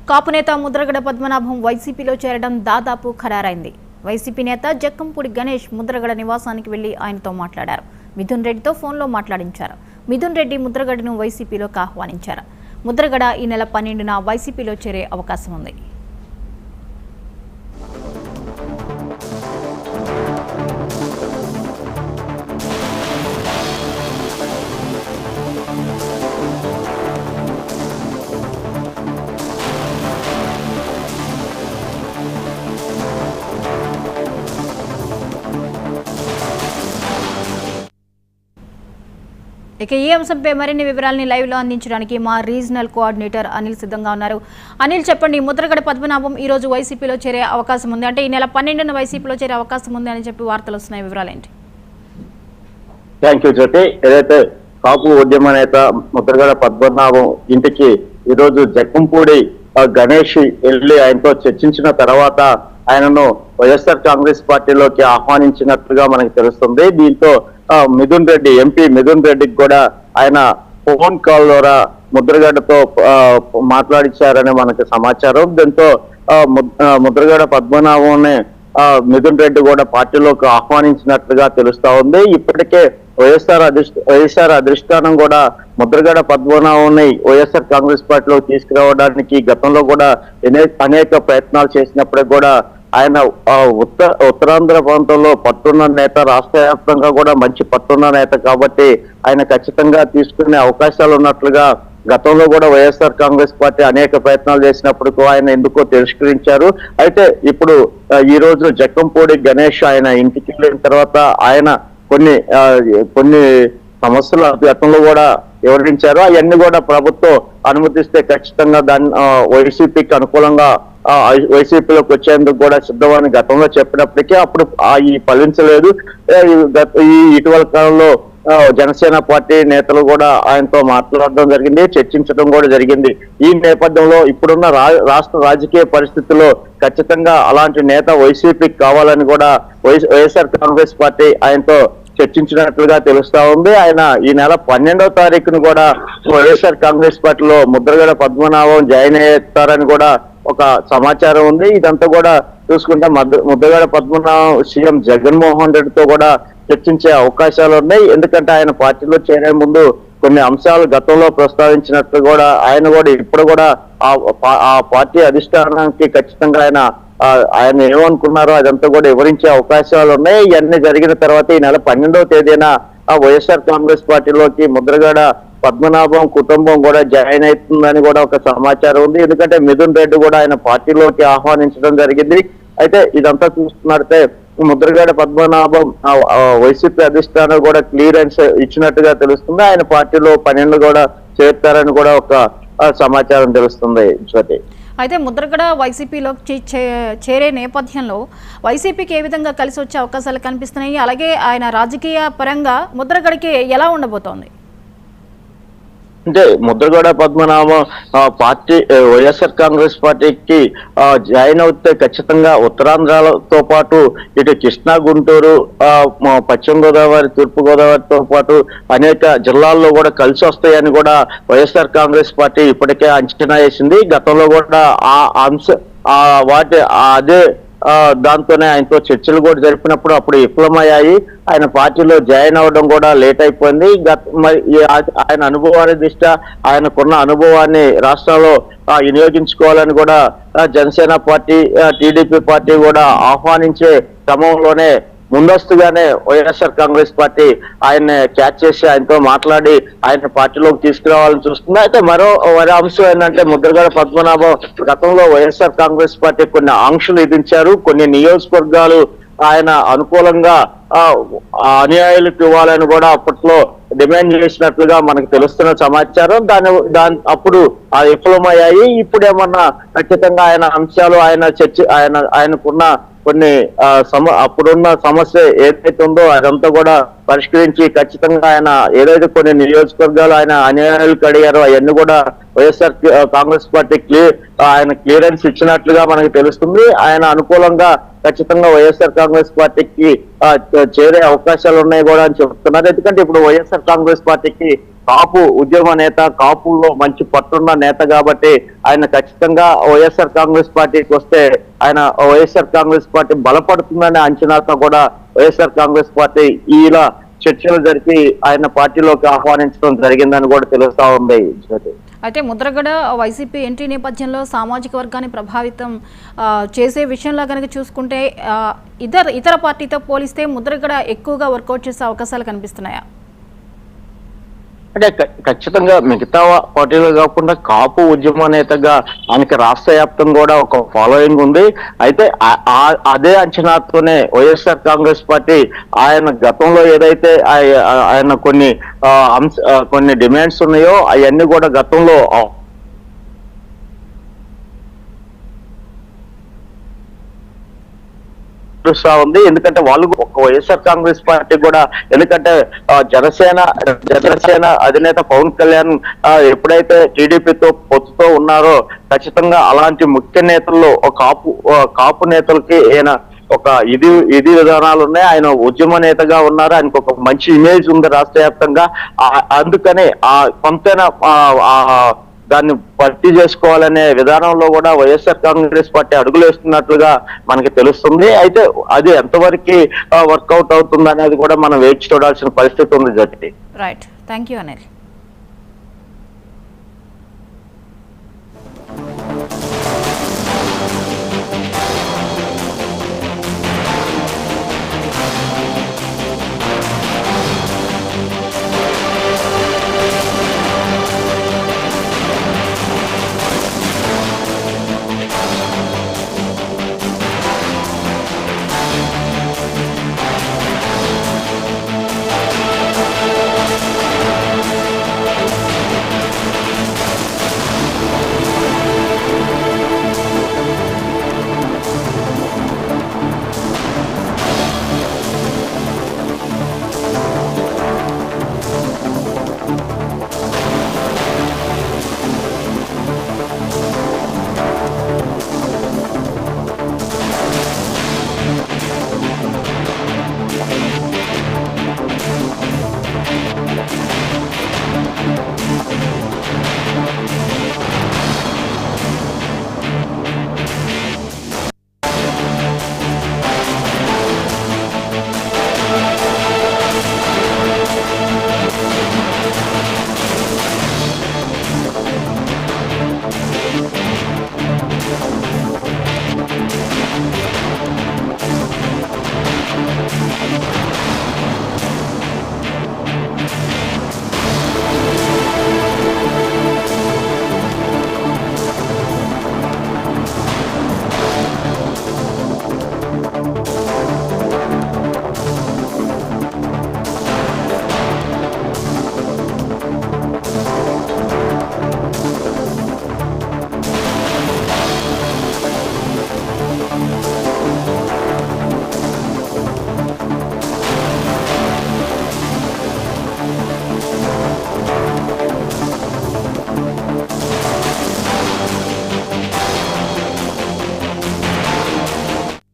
కాపు నేత ముద్రగడ పద్మనాభం వైసీపీలో చేరడం దాదాపు ఖరారైంది. వైసీపీ నేత జక్కంపూడి గణేష్ ముద్రగడ నివాసానికి వెళ్లి ఆయనతో మాట్లాడారు. మిథున్ రెడ్డితో ఫోన్లో మాట్లాడించారు. మిథున్ రెడ్డి ముద్రగడను వైసీపీలోకి ఆహ్వానించారు. ముద్రగడ ఈ నెల 12న వైసీపీలో చేరే అవకాశం ఉంది. ఇక ఈ అంశంపై మరిన్ని వివరాలని లైవ్ లో అందించడానికి మా రీజనల్ కోఆర్డినేటర్ అనిల్ సిద్ధంగా ఉన్నారు. అనిల్, చెప్పండి, ముద్రగడ పద్మనాభం ఈ రోజు వైసీపీలో చేరే అవకాశం ఉంది, అంటే ఈ నెల 12న వైసీపీలో చేరే అవకాశం ఉంది అని చెప్పి వార్తలు వస్తున్నాయి. వివరాలు ఏంటి? థ్యాంక్ యూ జ్యోతి. ఏదైతే కాపు ఉద్యమ నేత ముద్రగడ పద్మనాభం ఇంటికి ఈ రోజు జక్కంపూడి గణేష్ వెళ్లి ఆయనతో చర్చించిన తర్వాత ఆయనను వైఎస్ఆర్ కాంగ్రెస్ పార్టీలోకి ఆహ్వానించినట్లుగా మనకు తెలుస్తుంది. దీంతో మిథున్ రెడ్డి, ఎంపీ మిథున్ రెడ్డికి కూడా ఆయన ఫోన్ కాల్ ద్వారా ముద్రగడతో మాట్లాడించారని మనకు సమాచారం. దీంతో ముద్రగడ పద్మనాభంని మిథున్ రెడ్డి కూడా పార్టీలోకి ఆహ్వానించినట్లుగా తెలుస్తా ఉంది. ఇప్పటికే వైఎస్ఆర్ అధిష్టానం కూడా ముద్రగడ పద్మనాభంని వైఎస్ఆర్ కాంగ్రెస్ పార్టీలోకి తీసుకురావడానికి గతంలో కూడా అనేక ప్రయత్నాలు చేసినప్పటికీ కూడా ఆయన ఉత్తరాంధ్ర ప్రాంతంలో పట్టున్న నేత, రాష్ట్ర వ్యాప్తంగా కూడా మంచి పట్టున్న నేత కాబట్టి ఆయన ఖచ్చితంగా తీసుకునే అవకాశాలు ఉన్నట్లుగా గతంలో కూడా వైఎస్ఆర్ కాంగ్రెస్ పార్టీ అనేక ప్రయత్నాలు చేసినప్పుడు ఆయన ఎందుకో తిరస్కరించారు. అయితే ఇప్పుడు ఈ రోజు జక్కంపూడి గణేష్ ఆయన ఇంటికి వెళ్ళిన తర్వాత ఆయన కొన్ని సమస్యలు గతంలో కూడా వివరించారు. అవన్నీ కూడా ప్రభుత్వం అనుమతిస్తే ఖచ్చితంగా దాన్ని వైసీపీకి అనుకూలంగా వైసీపీలోకి వచ్చేందుకు కూడా సిద్ధమని గతంలో చెప్పినప్పటికీ అప్పుడు ఈ ఫలించలేదు. ఈ ఇటీవల కాలంలో జనసేన పార్టీ నేతలు కూడా ఆయనతో మాట్లాడడం జరిగింది, చర్చించడం కూడా జరిగింది. ఈ నేపథ్యంలో ఇప్పుడున్న రాష్ట్ర రాజకీయ పరిస్థితుల్లో ఖచ్చితంగా అలాంటి నేత వైసీపీకి కావాలని కూడా వైఎస్ఆర్ కాంగ్రెస్ పార్టీ ఆయనతో చర్చించినట్లుగా తెలుస్తా ఉంది. ఆయన ఈ నెల 12వ తారీఖును కూడా వైఎస్ఆర్ కాంగ్రెస్ పార్టీలో ముద్రగడ పద్మనాభం జాయిన్ అయ్యేస్తారని కూడా ఒక సమాచారం ఉంది. ఇదంతా కూడా చూసుకుంటే ముద్రగడ పద్మనాభం సీఎం జగన్మోహన్ రెడ్డితో కూడా చర్చించే అవకాశాలు ఉన్నాయి. ఎందుకంటే ఆయన పార్టీలో చేరే ముందు కొన్ని అంశాలు గతంలో ప్రస్తావించినట్లు కూడా ఆయన కూడా ఇప్పుడు కూడా ఆ పార్టీ అధిష్టానానికి ఖచ్చితంగా ఆయన ఏమనుకున్నారో అదంతా కూడా వివరించే అవకాశాలు ఉన్నాయి. ఇవన్నీ జరిగిన తర్వాత ఈ నెల 12వ తేదీన వైఎస్ఆర్ కాంగ్రెస్ పార్టీలోకి ముద్రగడ పద్మనాభం కుటుంబం కూడా జాయిన్ అవుతుందని కూడా ఒక సమాచారం ఉంది. ఎందుకంటే మిథున్ రెడ్డి కూడా ఆయన పార్టీలోకి ఆహ్వానించడం జరిగింది. అయితే ఇదంతా చూస్తున్నట్టే ముద్రగడ పద్మనాభం వైసీపీ అధిష్టానం కూడా క్లియరెన్స్ ఇచ్చినట్టుగా తెలుస్తుంది. ఆయన పార్టీలో 12 కూడా చేరుతారని కూడా ఒక సమాచారం తెలుస్తుంది. జ్యోతి, అయితే ముద్రగడ వైసీపీలోకి చేరే నేపథ్యంలో వైసీపీకి ఏ విధంగా కలిసి వచ్చే అవకాశాలు కనిపిస్తున్నాయి? అలాగే ఆయన రాజకీయ పరంగా ముద్రగడకి ఎలా ఉండబోతోంది? అంటే ముద్రగడ పద్మనాభం పార్టీ వైఎస్ఆర్ కాంగ్రెస్ పార్టీకి జాయిన్ అవుతే ఖచ్చితంగా ఉత్తరాంధ్రతో పాటు ఇటు కృష్ణా, గుంటూరు, పశ్చిమ గోదావరి, తూర్పు గోదావరితో పాటు అనేక జిల్లాల్లో కూడా కలిసి వస్తాయని కూడా వైఎస్ఆర్ కాంగ్రెస్ పార్టీ ఇప్పటికే అంచనా వేసింది. గతంలో కూడా అదే దాంతోనే ఆయనతో చర్చలు కూడా జరిపినప్పుడు అప్పుడు విఫలమయ్యాయి. ఆయన పార్టీలో జాయిన్ అవ్వడం కూడా లేట్ అయిపోయింది. ఆయన అనుభవాన్ని దృష్ట్యా ఆయనకున్న అనుభవాన్ని రాష్ట్రంలో వినియోగించుకోవాలని కూడా జనసేన పార్టీ, టీడీపీ పార్టీ కూడా ఆహ్వానించే క్రమంలోనే ముందస్తుగానే వైఎస్ఆర్ కాంగ్రెస్ పార్టీ ఆయన్ని క్యాచ్ చేసి ఆయనతో మాట్లాడి ఆయన పార్టీలోకి తీసుకురావాలని చూస్తుంది. అయితే మరో అంశం ఏంటంటే ముద్రగడ పద్మనాభం గతంలో వైఎస్ఆర్ కాంగ్రెస్ పార్టీ కొన్ని ఆంక్షలు విధించారు. కొన్ని నియోజకవర్గాలు ఆయన అనుకూలంగా అనుయాయులకు ఇవ్వాలని కూడా అప్పట్లో డిమాండ్ చేసినట్లుగా మనకు తెలుస్తున్న సమాచారం. అప్పుడు విఫలమయ్యాయి. ఇప్పుడేమన్నా ఖచ్చితంగా ఆయన అంశాలు ఆయనకున్న కొన్ని అప్పుడున్న సమస్య ఏదైతే ఉందో అదంతా కూడా పరిష్కరించి ఖచ్చితంగా ఆయన ఏదైతే కొన్ని నియోజకవర్గాలు ఆయన అన్యాయాలకు అడిగారో అవన్నీ కూడా వైఎస్ఆర్ కాంగ్రెస్ పార్టీ ఆయన క్లియరెన్స్ ఇచ్చినట్లుగా మనకు తెలుస్తుంది. ఆయన అనుకూలంగా ఖచ్చితంగా వైఎస్ఆర్ కాంగ్రెస్ పార్టీకి చేరే అవకాశాలు ఉన్నాయి కూడా అని చెప్తున్నారు. ఎందుకంటే ఇప్పుడు వైఎస్ఆర్ కాంగ్రెస్ పార్టీకి కాపు ఉద్యమ నేత, కాపులో మంచి పట్టున్న నేత కాబట్టి ఆయన ఖచ్చితంగా వైఎస్ఆర్ కాంగ్రెస్ పార్టీకి వస్తే ఆయన వైఎస్ఆర్ కాంగ్రెస్ పార్టీ బలపడుతుందనే అంచనాతో కూడా వైఎస్ఆర్ కాంగ్రెస్ పార్టీ ఇలా చర్చలు జరిపి ఆయన పార్టీలోకి ఆహ్వానించడం జరిగిందని కూడా తెలుస్తా ఉంది. అయితే ముద్రగడ వైసీపీ ఎంట్రీ నేపథ్యంలో సామాజిక వర్గాన్ని ప్రభావితం చేసే విషయంలో కనుక చూసుకుంటే ఇతర పార్టీతో పోలిస్తే ముద్రగడ ఎక్కువగా వర్కౌట్ చేసే అవకాశాలు కనిపిస్తున్నాయా? అంటే ఖచ్చితంగా మిగతా పార్టీలు కాకుండా కాపు ఉద్యమ నేతగా ఆయనకి రాష్ట్ర వ్యాప్తంగా కూడా ఒక ఫాలోయింగ్ ఉంది. అయితే అదే అంచనాతోనే వైఎస్ఆర్ కాంగ్రెస్ పార్టీ ఆయన గతంలో ఏదైతే ఆయన కొన్ని డిమాండ్స్ ఉన్నాయో అవన్నీ కూడా గతంలో ఉంది. ఎందుకంటే వాళ్ళు ఒక వైఎస్ఆర్ కాంగ్రెస్ పార్టీ కూడా, ఎందుకంటే జనసేన అధినేత పవన్ కళ్యాణ్ ఎప్పుడైతే టీడీపీతో పొత్తుతో ఉన్నారో ఖచ్చితంగా అలాంటి ముఖ్య నేతల్లో కాపు నేతలకి ఆయన ఒక ఇది విధానాలు ఉన్నాయి. ఆయన ఉద్యమ నేతగా ఉన్నారు. ఆయనకు ఒక మంచి ఇమేజ్ ఉంది రాష్ట్ర వ్యాప్తంగా. అందుకనే కొంతైనా దాన్ని భర్తీ చేసుకోవాలనే విధానంలో కూడా వైఎస్ఆర్ కాంగ్రెస్ పార్టీ అడుగులు వేస్తున్నట్లుగా మనకి తెలుస్తుంది. అయితే అది ఎంతవరకు వర్కౌట్ అవుతుంది అనేది కూడా మనం వేచి చూడాల్సిన పరిస్థితి ఉంది. Right, thank you Anil.